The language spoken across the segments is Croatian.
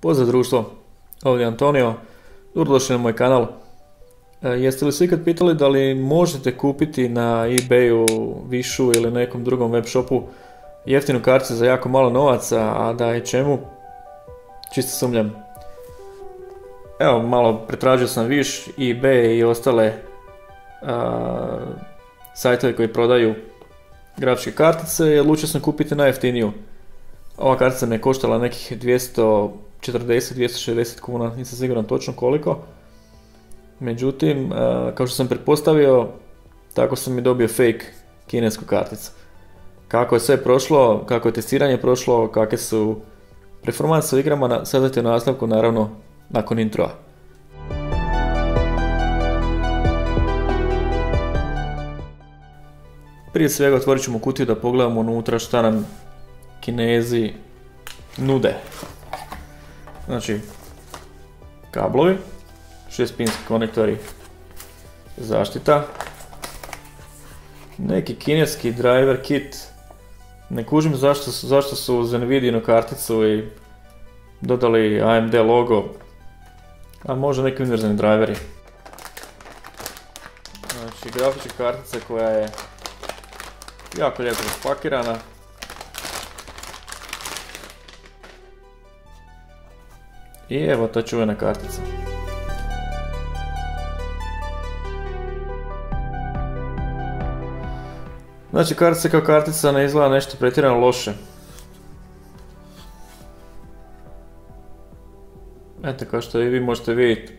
Pozdrav društvo, ovdje je Antonio, dobrodošli na moj kanal. Jeste li se ikad pitali da li možete kupiti na eBayu, Wishu ili nekom drugom web shopu jeftinu karticu za jako malo novaca, a da je čemu? Čisto sumnjam. Evo, malo pretražio sam Wish, eBay i ostale sajtove koji prodaju grafičke kartice i odlučio sam kupiti najjeftiniju. Ova kartica me je koštala nekih 240-260 kuna, nisam siguran točno koliko. Međutim, kao što sam pretpostavio, tako sam i dobio fake kinesku karticu. Kako je sve prošlo, kako je testiranje prošlo, kakve su performanse u igrama, saznajte u nastavku, naravno, nakon introa. Prije svega otvorit ćemo kutiju da pogledamo unutra šta nam Kinezi nude. Znači, kablovi, 6-pinski konektori, zaštita, neki kineski driver kit. Ne kužim zašto su uz Nvidiinu karticu i dodali AMD logo, a možda neki univerzalni driveri. Znači, grafička kartica koja je jako lijepo spakirana. I evo ta čuvena kartica. Znači, kartica kao kartica ne izgleda nešto pretjerano loše. Eto, kao što i vi možete vidjeti,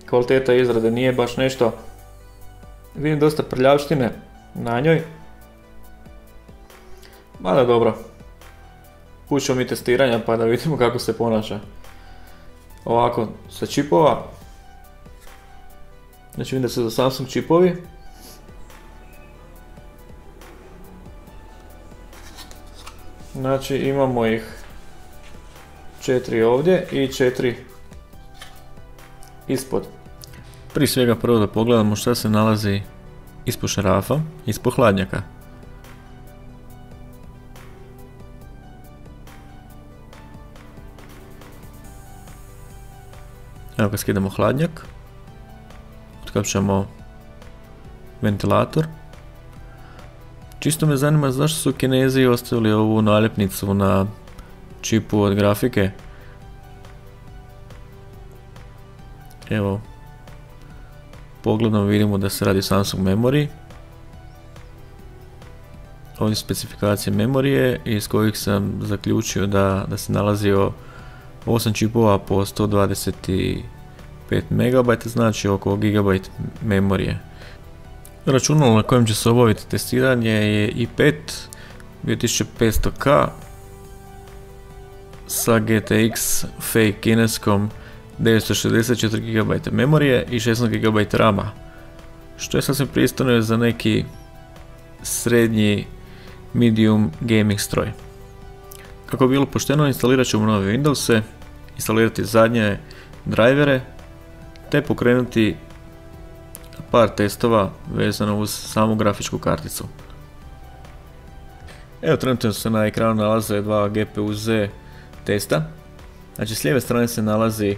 kvaliteta izrade nije baš nešto. Vidim dosta prljavštine na njoj. Mada dobro. Pušćemo mi testiranja pa da vidimo kako se ponaša. Ovako, sa čipova. Znači vidim da su za Samsung čipovi. Znači imamo ih 4 ovdje i 4 ispod. Prije svega prvo da pogledamo šta se nalazi ispod šarafa, ispod hladnjaka. Evo kad skidamo hladnjak, otkapčamo ventilator. Čisto me zanima zašto su Kinezi ostavili ovu naljepnicu na čipu od grafike. Evo, pogledom vidimo da se radi Samsung Memory. Ovdje specifikacije memorije iz kojih sam zaključio da se nalazio 8 čipova po 125 MB, znači oko GB memorije. Računalo na kojem će se obaviti testiranje je i5 2500K sa GTX fake kineskom 964 GB memorije i 16 GB RAM-a, što je sasvim pristojno za neki srednji medium gaming stroj. Kako bi bilo pošteno, instalirat ćemo nove Windowse, instalirati zadnje drivere, te pokrenuti par testova vezano uz samu grafičku karticu. Evo, trenutno se na ekranu nalaze dva GPU-Z testa. Znači, s lijeve strane se nalazi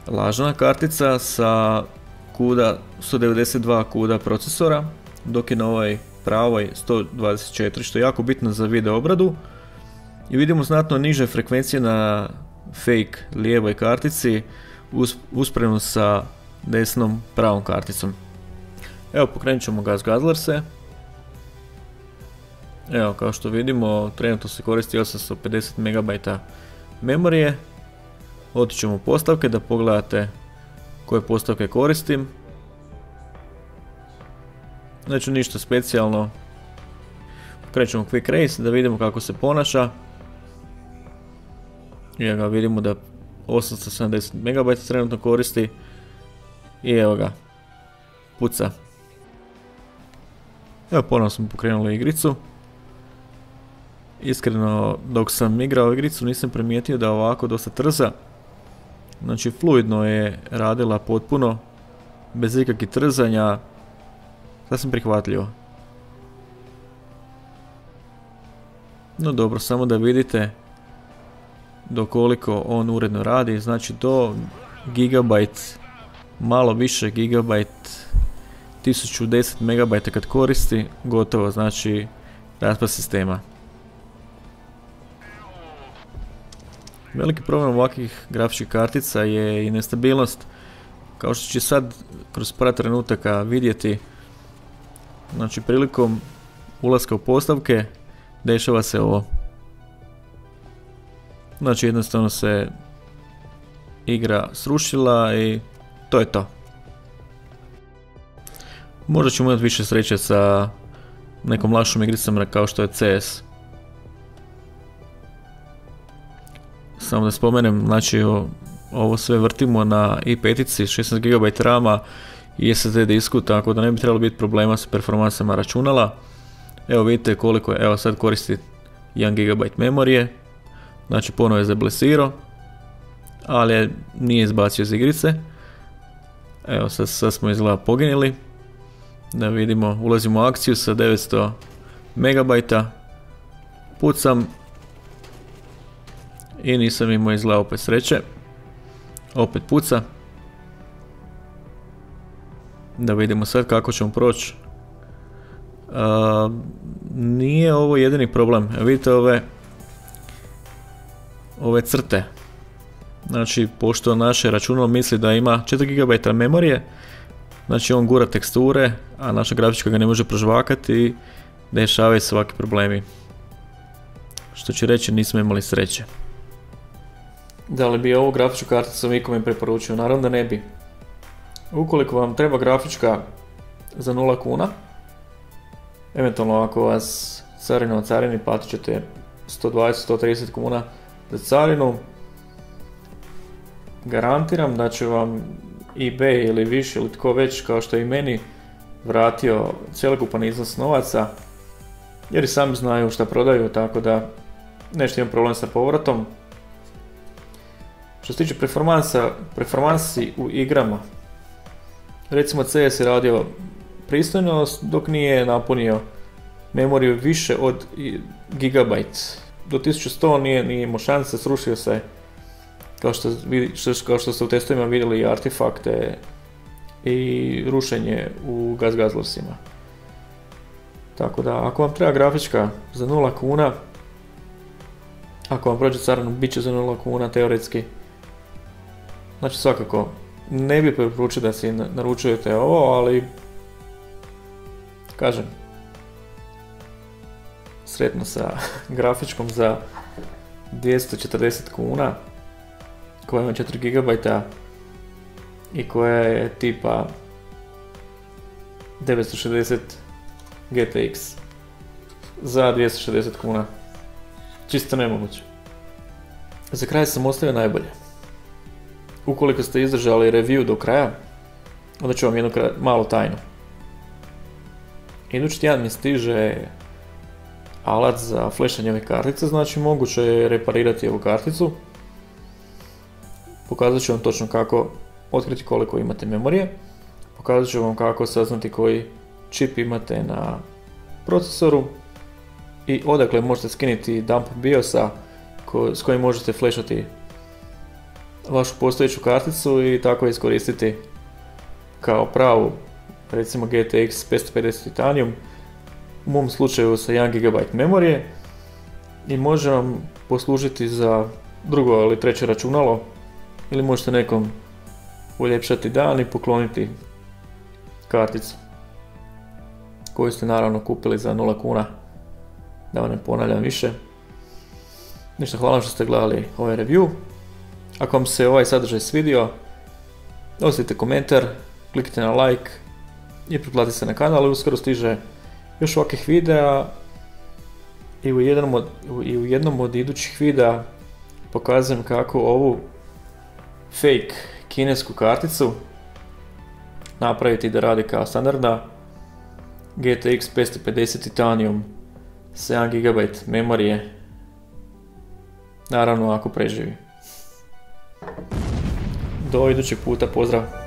lažna kartica sa CUDA 192 CUDA procesora, dok je na ovoj pravoj 124, što je jako bitno za video obradu. I vidimo znatno niže frekvencije na fake lijevoj kartici usporedno sa desnom pravom karticom. Evo, pokrenut ćemo Gazlerse. Evo, kao što vidimo, trenutno se koristi 850 MB memorije. Otići ćemo u postavke da pogledate koje postavke koristim. Znači, ništa specijalno. Krećemo Quick Race da vidimo kako se ponaša. I evo ga, vidimo da 870 MB trenutno koristi. I evo ga, puca. Evo, ponovno smo pokrenuli igricu. Iskreno, dok sam igrao igricu nisam primijetio da ovako dosta trza. Znači, fluidno je radila potpuno, bez ikakvih trzanja, sasvim prihvatljivo. No dobro, samo da vidite dokoliko on uredno radi, znači do gigabajt, malo više gigabajt, 1010 megabajta kad koristi, gotovo, znači raspad sistema. Veliki problem ovakvih grafičkih kartica je i nestabilnost, kao što će sad kroz par trenutaka vidjeti. Znači prilikom ulaska u postavke dešava se ovo. Znači jednostavno se igra srušila i to je to. Možda ćemo imati više sreće sa nekom lakšom igricom kao što je CS. Samo da spomenem, znači ovo sve vrtimo na i5, 16 GB RAM-a i SSD disku, tako da ne bi trebalo biti problema sa performansama računala. Evo vidite koliko je, evo sad koristi 1 GB memorije, znači ponovo je zablesirao, ali nije izbacio iz igrice. Evo sad smo izgleda poginili, da vidimo, ulazimo u akciju sa 900 MB, pucam i nisam imao izgleda opet sreće, opet puca. Da vidimo sad kako ćemo proći. Nije ovo jedini problem. Vidite ove crte. Znači, pošto naše računalo misli da ima 4 GB memorije, znači on gura teksture, a naša grafička ga ne može prožvakati i dešavaju se ovakvi problemi. Što će reći, nismo imali sreće. Da li bi ovu grafičku karticu ikome preporučio? Naravno da ne bi. Ukoliko vam treba grafička za 0 kuna, eventualno ako vas carina carini, platit ćete 120-130 kuna za carinu, garantiram da će vam eBay ili više ili tko već, kao što je i meni, vratio cjelokupan iznos novaca, jer i sami znaju šta prodaju, tako da nećete imati problem sa povratom. Što se tiče performansi u igrama, recimo CS je radio pristojno dok nije napunio memoriju više od gigabajt. Do 1100 nije imao šanse, srušio se, kao što ste u testovima vidjeli, artefakte i rušenje u gazlosima. Tako da, ako vam treba grafička za 0 kuna, ako vam prođe carinu, bit će za 0 kuna teoretski. Znači svakako, ne bih preporučio da si naručujete ovo, ali kažem, sretno sa grafičkom za 240 kuna, koja ima 4 GB i koja je tipa 960 GTX za 260 kuna. Čisto nemoguće. Za kraj sam ostavio najbolje. Ukoliko ste izdržali review do kraja, onda ću vam jednu malu tajnu. Idući tjedan mi stiže alat za flešanje ove kartice, znači moguće je reparirati ovu karticu. Pokazat ću vam točno kako otkriti koliko imate memorije. Pokazat ću vam kako saznati koji čip imate na procesoru i odakle možete skinuti dump BIOS-a s kojim možete flešati vašu postojeću karticu i tako iskoristiti kao pravu, recimo GTX 550 Titanium, u mom slučaju sa 1 GB memorije, i može vam poslužiti za drugo ili treće računalo, ili možete nekom uljepšati dan i pokloniti karticu koju ste naravno kupili za 0 kuna, da vam ne ponavljam više. Ništa, hvala što ste gledali ovaj review. Ako vam se ovaj sadržaj svidio, ostavite komentar, kliknite na like i pretplatite se na kanal, i uskoro stiže još ovakvih videa i u jednom od idućih videa pokazujem kako ovu fake kinesku karticu napraviti da radi kao standardna GTX 550 Titanium 7 GB memorije, naravno ako preživi. Do idućeg puta, pozdrav!